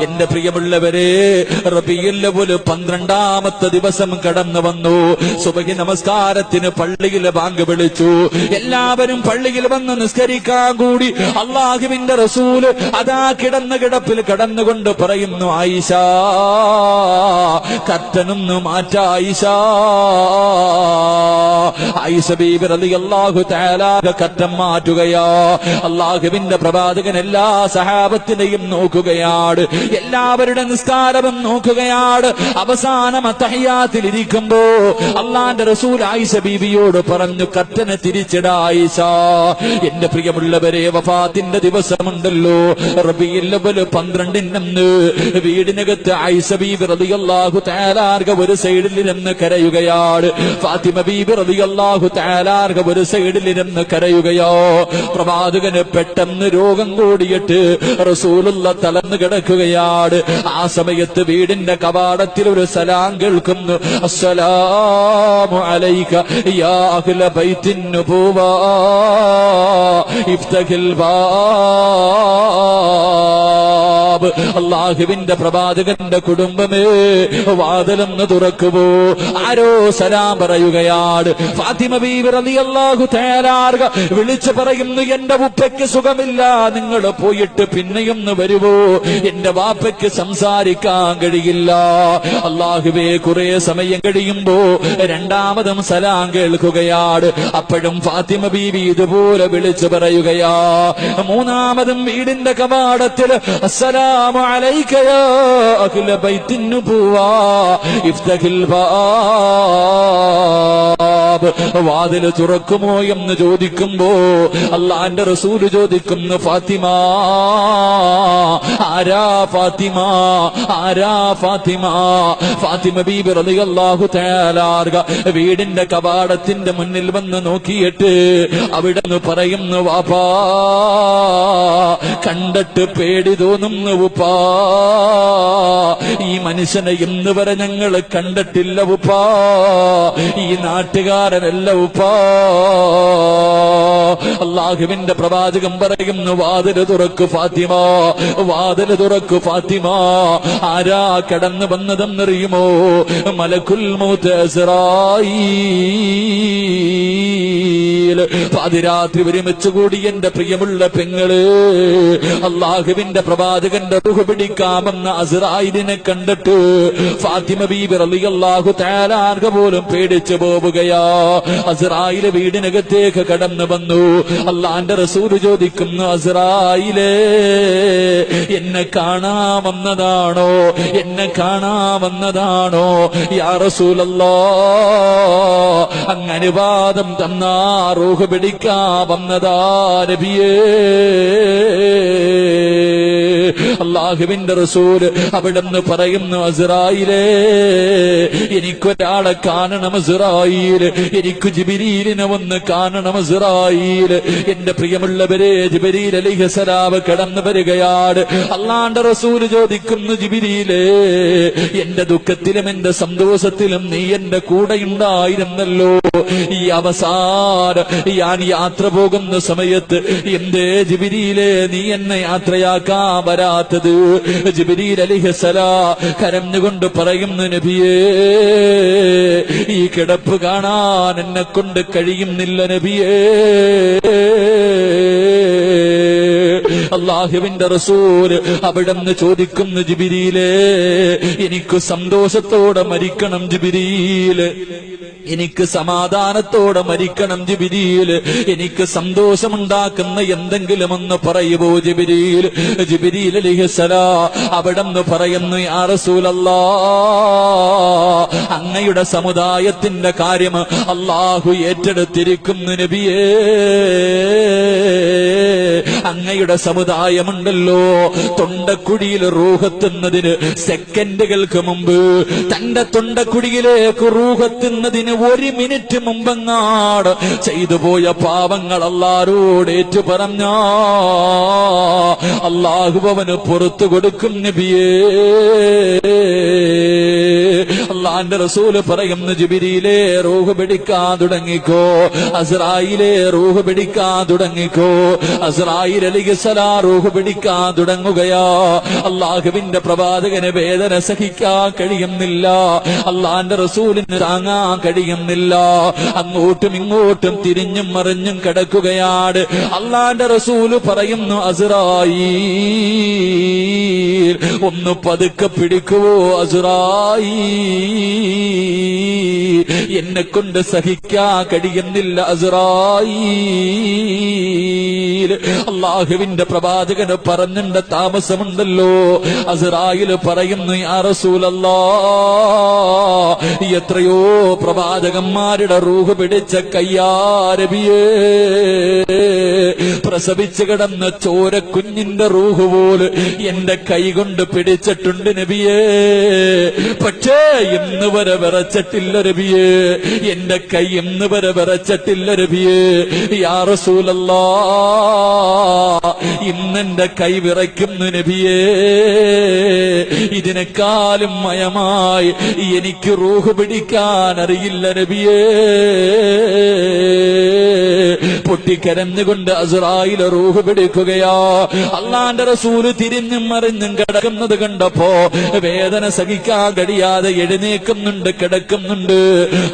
എന്റെ പ്രിയമുള്ളവരെ, റബീഉൽ അവ്വൽ 12ാമത്തെ ദിവസം കടന്നു വന്നു. സുബഹി നമസ്കാരത്തിന് പള്ളിയിൽ ബാങ്ക് വിളിച്ചു. എല്ലാവരും പള്ളിയിൽ വന്ന് നിസ്കരിക്കാൻ കൂടി. അല്ലാഹുവിന്റെ റസൂൽ അതാ കിടന്ന കിടപ്പിൽ കടന്നുകൊണ്ട് പറയുന്നു, ആയിഷ, കർട്ടനൊന്നു മാറ്റ ആയിഷ. ആയിഷ ബീബി റളിയല്ലാഹു തആല കർട്ടൻ മാറ്റുകയാ. അല്ലാഹുവിന്റെ പ്രവാചകൻ എല്ലാ സഹാബത്തിനെയും നോക്കുകയാണ്, എല്ലാവരുടെ നിസ്കാരവും നോക്കുകയാണ്. അവസാനം തഹിയ്യാത്തിൽ ഇരിക്കുമ്പോ അല്ലാഹുവിന്റെ റസൂൽ ആയിഷ ബീവിയോട് പറഞ്ഞു, കർട്ടനെ തിരിച്ചിടാ ആയിഷ. എന്റെ പ്രിയമുള്ളവരെ, വഫാത്തിന്റെ ദിവസമുണ്ടല്ലോ, റബീഉൽ അവ്വൽ 12 വീടിനകത്ത് ആയിഷ ബീബി റളിയല്ലാഹു തആല ഒരു സൈഡിൽ ഇരുന്ന് കരയുകയാണ്. ഫാത്തിമ ബീബി റളിയല്ലാഹു തആല ഒരു സൈഡിൽ ഇരുന്ന് കരയുകയോ. പ്രവാചകന് പെട്ടെന്ന് രോഗം കൂടിയിട്ട് റസൂലുള്ള തളർന്നു കിടക്കുകയാണ്. ആ സമയത്ത് വീടിന്റെ കവാടത്തിൽ ഒരു സലാം കേൾക്കുന്നു. അസ്സലാമു അലൈക യാ അഹ്ല ബൈത്തിൻ നുബുവ ഇഫ്തഹിൽ ബാബ്. അല്ലാഹുവിന്റെ പ്രവാചകന്റെ കുടുംബമേ, വാതിലൊന്ന് തുറക്കുമോ? ആരോ സലാം പറയുകയാണ്. ഫാത്തിമ ബീബി റളിയല്ലാഹു തആല വിളിച്ചു പറയുന്നു, എന്റെ ഉപ്പയ്ക്ക് സുഖമില്ല, നിങ്ങൾ പോയിട്ട് പിന്നെയൊന്ന് വരുവോ? എന്റെ വാപ്പയ്ക്ക് സംസാരിക്കാൻ കഴിയില്ല. അല്ലാഹുവേ, കുറെ സമയം കഴിയുമ്പോ രണ്ടാമതും സലാം കേൾക്കുകയാണ്. അപ്പോഴും ഫാത്തിമ ബീബി ഇതുപോലെ വിളിച്ചു പറയുകയാ. മൂന്നാമതും വീടിന്റെ കവാടത്തിൽ അസ്സലാമു അലൈക യാ അഹ്ല ബൈത്തിൻ നുബുവ ഇഫ്തഹിൽ ബാബ്. വാതിൽ തുറക്കുമോ എന്ന് ചോദിക്കുമ്പോ അല്ലാഹുവിന്റെ റസൂൽ ചോദിക്കുന്നു, ഫാത്തിമ, ആരാ ഫാത്തിമ, ആരാ ഫാത്തിമ? ഫാത്തിമ ബീബി റളിയല്ലാഹു തആല വീടിന്റെ കവാടത്തിന്റെ മുന്നിൽ വന്ന് നോക്കിയിട്ട് അവിടുന്ന് പറയുന്നു, വാപ്പാ, കണ്ടിട്ട് പേടി തോന്നുന്നു ഉപ്പാ. ഈ മനുഷ്യനെ ഇന്ന് വരെ ഞങ്ങൾ കണ്ടിട്ടില്ല ഉപ്പാ. ഈ നാട്ടുകാരനല്ല ഉപ്പാ. അല്ലാഹുവിന്റെ പ്രവാചകൻ പറയുന്നു, വാതില് തുറക്കു ഫാത്തിമ, വാതില് തുറക്കു ഫാത്തിമ. ആരാ കടന്നു വന്നതെന്നറിയുമോ? മലക്കുൽ മൗത്ത് അസ്റായീൽ. പാതിരാത്രി ഒരുമിച്ച് കൂടി എന്റെ പ്രിയമുള്ള പെങ്ങള്, അല്ലാഹുവിന്റെ പ്രവാചകന്റെ റൂഹ് പിടിക്കാമെന്ന അസ്റായീലിനെ കണ്ടിട്ട് ഫാത്തിമ ബീബി റളിയല്ലാഹു തആല പോലും പേടിച്ചു പോവുകയാ. അസ്റായീൽ വീടിനകത്തേക്ക് കടന്നു വന്നു. അല്ലാഹുവിന്റെ റസൂൽ ചോദിക്കുന്നു, അസ്റായീലേ, എന്നെ കാണാമെന്നതാണോ? എന്നെ കാണാമെന്നതാണോ? യാ റസൂലല്ലാഹ്, അങ്ങ് അനുവാദം തന്നാ റൂഹ് പിടിക്കാമെന്നതാ നബിയേ. അല്ലാഹുവിന്റെ റസൂൽ അവിടുന്ന് പറയുന്നു, അസ്റായീലേ, എനിക്കൊരാളെ കാണണം അസ്റായീൽ, എനിക്ക് ജിബ്രീലിനെ ഒന്ന് കാണണം അസ്റായീൽ. എന്റെ പ്രിയമുള്ളവരെ, ജിബ്രീൽ അലൈഹിസ്സലാം കടന്നു വരികയാണ്. അല്ലാഹുവിന്റെ റസൂൽ ചോദിക്കുന്നു, ജിബ്രീലേ, എന്റെ ദുഃഖത്തിലും എന്റെ സന്തോഷത്തിലും നീ എന്റെ കൂടെ ഉണ്ടായിരുന്നല്ലോ. ഈ അവസാനം ഞാൻ യാത്ര പോകുന്ന സമയത്ത് എന്തേ ജിബ്രീലേ നീ എന്നെ യാത്രയാക്കാൻ വരാത്തത്? ജിബ്രീൽ അലൈഹിസ്സലാം കരഞ്ഞുകൊണ്ട് പറയുന്നു, നബിയേ, ഈ കിടപ്പ് കാണാൻ എന്നെ കൊണ്ട് കഴിയുന്നില്ല നബിയേ. അല്ലാഹുവിന്റെ റസൂൽ അവിടുന്ന് ചോദിക്കുന്നു, ജിബ്രീലേ, എനിക്ക് സന്തോഷത്തോടെ മരിക്കണം ജിബ്രീൽ, എനിക്ക് സമാധാനത്തോടെ മരിക്കണം ജിബ്രീൽ, എനിക്ക് സന്തോഷമുണ്ടാക്കുന്ന എന്തെങ്കിലും ഒന്ന് പറയുമോ ജിബ്രീൽ? ജിബ്രീൽ അലൈഹിസ്സലാം അവിടുന്ന് പറയുന്നു, യാ റസൂലല്ലാഹ്, അങ്ങയുടെ സമുദായത്തിന്റെ കാര്യം അല്ലാഹു ഏറ്റെടുത്തിരിക്കുന്നു നബിയേ. അങ്ങയുടെ സമുദായമുണ്ടല്ലോ, തൊണ്ടക്കുഴിയിൽ റൂഹെത്തുന്നതിന് സെക്കൻഡുകൾക്ക് മുമ്പ്, തന്റെ തൊണ്ടക്കുഴിയിലേക്ക് റൂഹെത്തുന്നതിന് 1 മിനിറ്റ് മുമ്പെങ്ങാട് ചെയ്തു പോയ പാവങ്ങൾ അല്ലാഹുവോട് ഏറ്റു പറഞ്ഞ അല്ലാഹു അവന് പുറത്തു കൊടുക്കും നബിയേ. അല്ലാഹുവിന്റെ റസൂൽ പറയുന്നു, ജിബ്രീലേ, റൂഹ് പിടിക്കാൻ തുടങ്ങിക്കോ, അസ്റായീലേ, റൂഹ് പിടിക്കാൻ തുടങ്ങിക്കോ. അസ്റായീൽ അലൈഹിസ്സലാം റൂഹ് പിടിക്കാൻ തുടങ്ങുകയാ. അള്ളാഹുവിന്റെ പ്രവാചകന് വേദന സഹിക്കാൻ കഴിയുന്നില്ല, അള്ളാന്റെ റസൂലിന് താങ്ങാൻ കഴിയുന്നില്ല. അങ്ങോട്ടും ഇങ്ങോട്ടും തിരിഞ്ഞും മറിഞ്ഞും കിടക്കുകയാണ്. അള്ളാന്റെ റസൂല് പറയുന്നു, അസ്റായീൽ ഒന്ന് പതുക്കെ പിടിക്കുവോ അസ്റായീൽ, എന്നെ കൊണ്ട് സഹിക്കാൻ കഴിയുന്നില്ല അസ്റായീൽ. അള്ളാഹുവിന്റെ പ്രവാചകന് പറഞ്ഞിട്ട് താമസമുണ്ടല്ലോ. അസ്റായീൽ പറയുന്നു, യാ റസൂലല്ലാഹ്, എത്രയോ പ്രവാചകന്മാരുടെ റൂഹ് പിടിച്ച കയ്യാരബിയേ, പ്രസവിച്ചു കിടന്ന ചോര കുഞ്ഞിന്റെ റൂഹ് പോല് എന്റെ കൈ കൊണ്ട് പിടിച്ചിട്ടുണ്ട് നബിയേ. പക്ഷേ ഇന്ന് വരെ വിറച്ചിട്ടില്ല നബിയേ, എന്റെ കൈ ഇന്ന് വരെ വിറച്ചിട്ടില്ല നബിയേ. യാ റസൂലല്ലാഹ്, ഇന്നെന്റെ കൈ വിറയ്ക്കുന്നു നബിയേ. ഇതിനേക്കാളും മയമായി എനിക്ക് റൂഹ് പിടിക്കാൻ അറിയില്ല നബിയേ. പൊട്ടിക്കരഞ്ഞുകൊണ്ട് അസ്റായീൽ റൂഹ് പിടിക്കുകയാ. അള്ളാന്റെ റസൂല് തിരിഞ്ഞും മറിഞ്ഞും കിടക്കുന്നത് കണ്ടപ്പോ വേദന സഹിക്കാൻ കഴിയാതെ എഴുന്നേക്കുന്നുണ്ട്, കിടക്കുന്നുണ്ട്.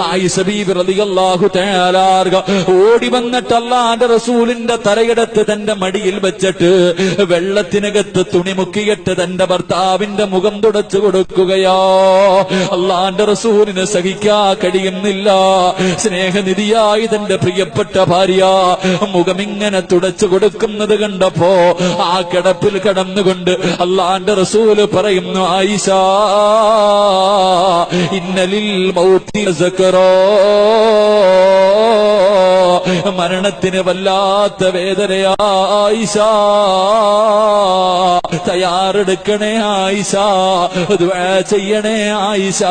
ആയിഷ ബീബി റളിയല്ലാഹു തആല ഓടി വന്നിട്ട് അള്ളാന്റെ റസൂലിന്റെ തലയെടുത്ത് തന്റെ മടിയിൽ വെച്ചിട്ട് വെള്ളത്തിനകത്ത് തുണി മുക്കിയിട്ട് തന്റെ ഭർത്താവിന്റെ മുഖം തുടച്ചു കൊടുക്കുകയാ. അള്ളാന്റെ റസൂലിന് സഹിക്കാൻ കഴിയുന്നില്ല. സ്നേഹനിധിയായി തന്റെ പ്രിയപ്പെട്ട ഭാര്യ മുഖമിങ്ങനെ തുടച്ചു കൊടുക്കുന്നത് കണ്ടപ്പോ ആ കിടപ്പിൽ കടന്നുകൊണ്ട് അള്ളാന്റെ റസൂല് പറയുന്നു, ആയിഷ, ഇന്നലിൽ മൗതി സക്കറോ, മരണത്തിന് വല്ലാത്ത വേദനയാ ആയിഷ, തയ്യാറെടുക്കണേ ആയിഷ, ദുആ ചെയ്യണേ ആയിഷ.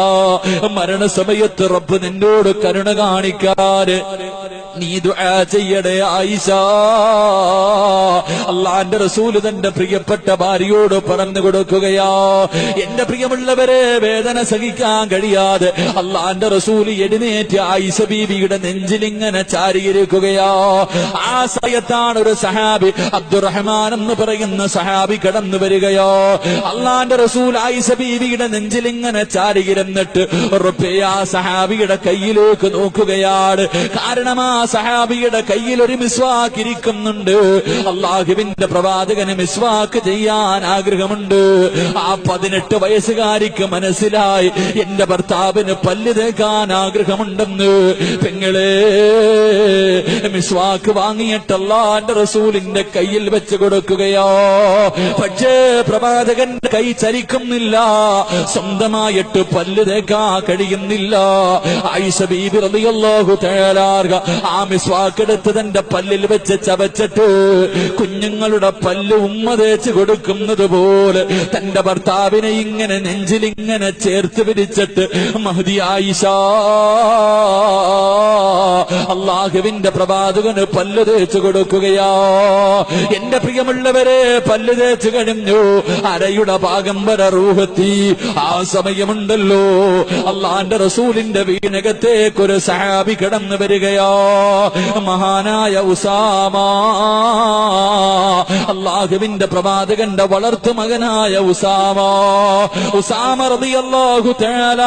മരണസമയത്ത് റബ്ബ് നിന്നോട് കരുണ കാണിക്കാറ് നീ ദുആ ചെയ്യണേ ആയിഷ. അള്ളാന്റെ റസൂല് തന്റെ പ്രിയപ്പെട്ട ഭാര്യയോട് പറഞ്ഞു കൊടുക്കുകയാ. എന്റെ പ്രിയമുള്ളവരെ, വേദന സഹിക്കാൻ കഴിയാതെ അള്ളാന്റെ റസൂല് എഴുന്നേറ്റ് ആയിഷ ബീവിയുടെ നെഞ്ചിലിങ്ങനെ ചാരിയിരിക്കുകയാ. ആ സമയത്താണ് ഒരു സഹാബി, അബ്ദുറഹ്മാൻ എന്ന് പറയുന്ന സഹാബി കടന്നു വരികയോ. അള്ളാന്റെ റസൂൽ ആയിഷ ബീവിയുടെ നെഞ്ചിലിങ്ങനെ ചാരിയിരുന്നിട്ട് ആ സഹാബിയുടെ കയ്യിലേക്ക് നോക്കുകയാണ്. കാരണം ആ സഹാബിയുടെ കയ്യിൽ ഒരു മിസ്വാക്ക് ഇരിക്കുന്നുണ്ട്. അള്ളാഹുവിന്റെ പ്രവാചകന് മിസ്വാക്ക് ചെയ്യാൻ ആഗ്രഹമുണ്ട്. ആ 18 വയസ്സുകാരിക്ക് മനസ്സിലായി, എന്റെ ഭർത്താവിന് പല്ല് തേക്കാൻ ആഗ്രഹമുണ്ടെന്ന്. പെങ്ങളെ, മിസ്വാക്ക് വാങ്ങിയിട്ട് അല്ലാഹുവിന്റെ റസൂലിന്റെ കയ്യിൽ വെച്ച് കൊടുക്കുകയോ. പക്ഷേ പ്രവാചകന്റെ കൈ ചലിക്കുന്നില്ല, സ്വന്തമായിട്ട് പല്ല് തേക്കാൻ കഴിയുന്നില്ല. ആയിഷ ബീബി റളിയല്ലാഹു തആല ആ മിസ്വാക്ക് എടുത്ത് തന്റെ പല്ലിൽ വെച്ച് ചവച്ചിട്ട് കുഞ്ഞുങ്ങളുടെ പല്ല് ഉമ്മ തേച്ച് കൊടുക്കുന്നത് പോലെ തന്റെ ഭർത്താവിനെ ഇങ്ങനെ നെഞ്ചിലിങ്ങനെ ചേർത്ത് പിടിച്ചിട്ട് മഹദി ആയിഷ, അള്ളാഹുവിന്റെ പ്രവാചകന് പല്ല് തേച്ച് കൊടുക്കുകയാ. എന്റെ പ്രിയമുള്ളവരെ, പല്ല് തേച്ച് കഴിഞ്ഞു, അരയുടെ ഭാഗം വരെ റൂഹെത്തി. ആ സമയമുണ്ടല്ലോ, അള്ളാന്റെ റസൂലിന്റെ വീടിനകത്തേക്ക് ഒരു സഹാബി കടന്നു വരികയോ. മഹാനായ ഉസാമ, അള്ളാഹുവിന്റെ പ്രവാചകന്റെ വളർത്തു മകനായ ഉസാമ. ഉസാമ റളിയല്ലാഹു തആല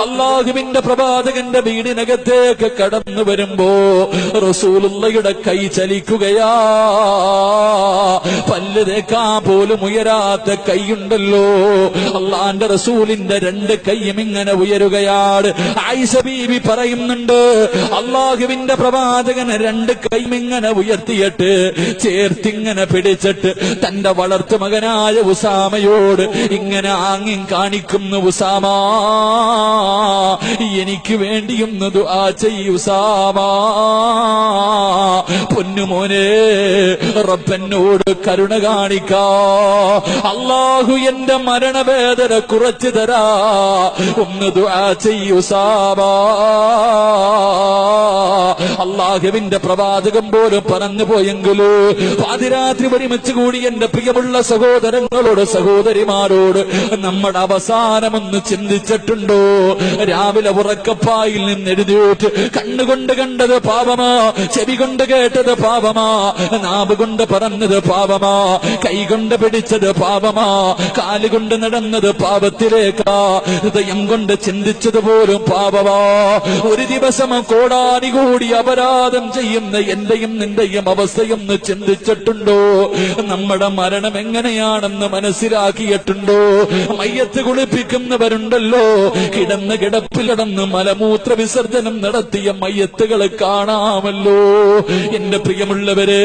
അള്ളാഹുവിന്റെ പ്രവാചകന്റെ വീടിനകത്തേക്ക് കടന്നു വരുമ്പോ റസൂലുള്ളാഹിയുടെ കൈ ചലിക്കുകയാ. പല്ല് തേക്കാൻ പോലും ഉയരാത്ത കൈയുണ്ടല്ലോ. അള്ളാന്റെ റസൂലിന്റെ 2 കൈയും ഇങ്ങനെ ഉയരുകയാണ്. ആയിഷ ബീവി പറയുന്നുണ്ട്, അള്ളാഹുവിന്റെ പ്രവാചകന് 2 കൈയും ഇങ്ങനെ ഉയർത്തിയിട്ട് ചേർത്തിങ്ങനെ പിടിച്ചിട്ട് തന്റെ വളർത്തു മകനായ ഉസാമയോട് ഇങ്ങനെ ആംഗ്യം കാണിക്കുന്നു. ഉസാമ, എനിക്ക് വേണ്ടിയൊന്ന് ദുആ ചെയ്യ് ഉസാമ. പൊന്നുമോനെ, റബ്ബനോട് കരുണ കാണിക്കാ. അള്ളാഹു എന്റെ മരണവേദന കുറച്ചു തരാ, ഒന്ന് ദുആ ചെയ്യ് ഉസാമ. അള്ളാഹുവിന്റെ പ്രവാചകം പോലും പറഞ്ഞു പോയെങ്കിലോ പാതിരാത്രി ഒരുമിച്ച് കൂടി എന്റെ പ്രിയമുള്ള സഹോദരങ്ങളോട് സഹോദരിമാരോട് നമ്മുടെ അവസാനമൊന്ന് ചിന്തിച്ചിട്ടുണ്ടോ? രാവിലെ ഉറക്കപ്പായിൽ നിന്ന് എഴുതിയിട്ട് കണ്ണുകൊണ്ട് കണ്ടത് പാപമാ, ചെവി കൊണ്ട് കേട്ടത് പാപമാ, നാവ് കൊണ്ട് പറഞ്ഞത് പാപമാ, കൈ കൊണ്ട് പിടിച്ചത് പാപമാ, കാലുകൊണ്ട് നടന്നത് പാപത്തിലേക്കാ, ഹൃദയം കൊണ്ട് ചിന്തിച്ചത് പോലും പാപമാ. ഒരു ദിവസം കോടാനുകൂടി അപരാധം ചെയ്യുന്ന എന്റെയും നിന്റെയും അവസ്ഥയൊന്ന് ചിന്തിച്ചിട്ടുണ്ടോ? നമ്മുടെ മരണം എങ്ങനെയാണെന്ന് മനസ്സിലാക്കിയിട്ടുണ്ടോ? മയ്യത്ത് കുളിപ്പിക്കുന്നവരുണ്ടല്ലോ, കിടപ്പിൽ കിടന്ന് മലമൂത്ര വിസർജനം നടത്തിയ മയ്യത്തുകളെ കാണാമല്ലോ. എന്റെ പ്രിയമുള്ളവരെ,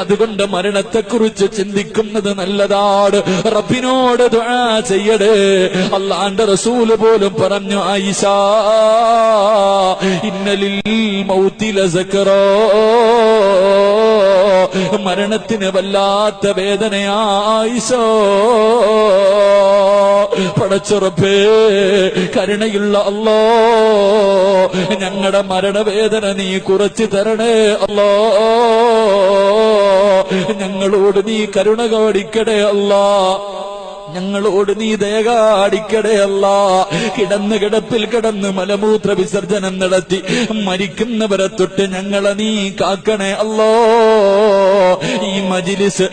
അതുകൊണ്ട് മരണത്തെക്കുറിച്ച് ചിന്തിക്കുന്നത് നല്ലതാണ്. റബ്ബിനോട് ദുആ ചെയ്യടേ. അല്ലാഹുവിന്റെ റസൂല് പോലും പറഞ്ഞു, ആയിഷ ഇന്നലിൽ മൗതി ലസക്റാ, മരണത്തിന് വല്ലാത്ത വേദനയാ ആയിഷ. പടച്ചുറപ്പേ, കരുണയുള്ള അല്ലാ, ഞങ്ങളുടെ മരണവേദന നീ കുറച്ചു തരണേ അല്ലാ. ഞങ്ങളോട് നീ കരുണ കാണിക്കണേ അല്ലാ, ഞങ്ങളോട് നീ ദയ കാണിക്കണേ അല്ലാ. കിടപ്പിൽ കിടന്ന് മലമൂത്ര വിസർജനം നടത്തി മരിക്കുന്നവരെ തൊട്ട് ഞങ്ങളെ നീ കാക്കണേ അല്ലാ. ഈ മജ്ലിസ്